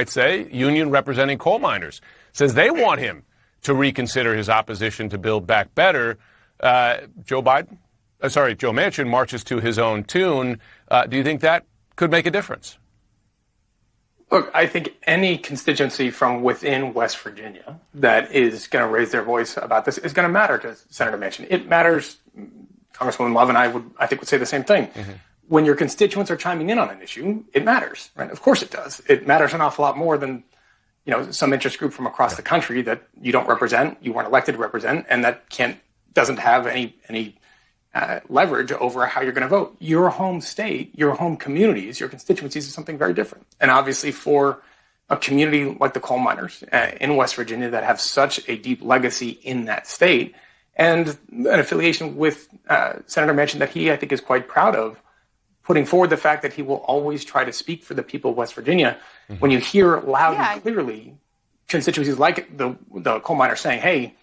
I'd say, union representing coal miners, says they want him to reconsider his opposition to Build Back Better. Joe Manchin marches to his own tune. Do you think that could make a difference? Look, I think any constituency from within West Virginia that is going to raise their voice about this is going to matter to Senator Manchin. It matters. Congresswoman Love and I would say the same thing. Mm-hmm. When your constituents are chiming in on an issue, it matters, right? Of course it does. It matters an awful lot more than, some interest group from across the country that you don't represent, you weren't elected to represent, and that doesn't have any leverage over how you're going to vote. Your home state, your home communities, your constituencies is something very different. And obviously for a community like the coal miners in West Virginia that have such a deep legacy in that state and an affiliation with Senator Manchin that he, I think, is quite proud of, putting forward the fact that he will always try to speak for the people of West Virginia. Mm-hmm. When you hear loud and clearly constituencies like the coal miners saying, hey,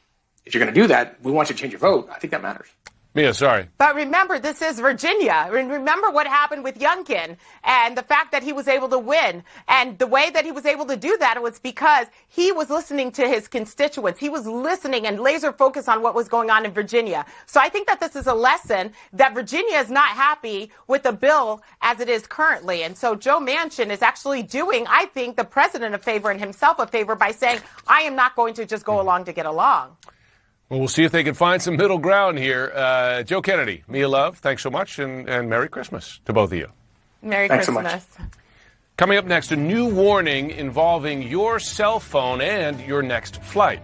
if you're going to do that, we want you to change your vote, I think that matters. Mia, sorry. But remember, this is Virginia. Remember what happened with Youngkin and the fact that he was able to win. And the way that he was able to do that was because he was listening to his constituents. He was listening and laser focused on what was going on in Virginia. So I think that this is a lesson that Virginia is not happy with the bill as it is currently. And so Joe Manchin is actually doing, I think, the president a favor and himself a favor by saying, I am not going to just go along to get along. Well, we'll see if they can find some middle ground here. Joe Kennedy, Mia Love, thanks so much, and Merry Christmas to both of you. Merry Thanks Christmas. So much. Coming up next, a new warning involving your cell phone and your next flight.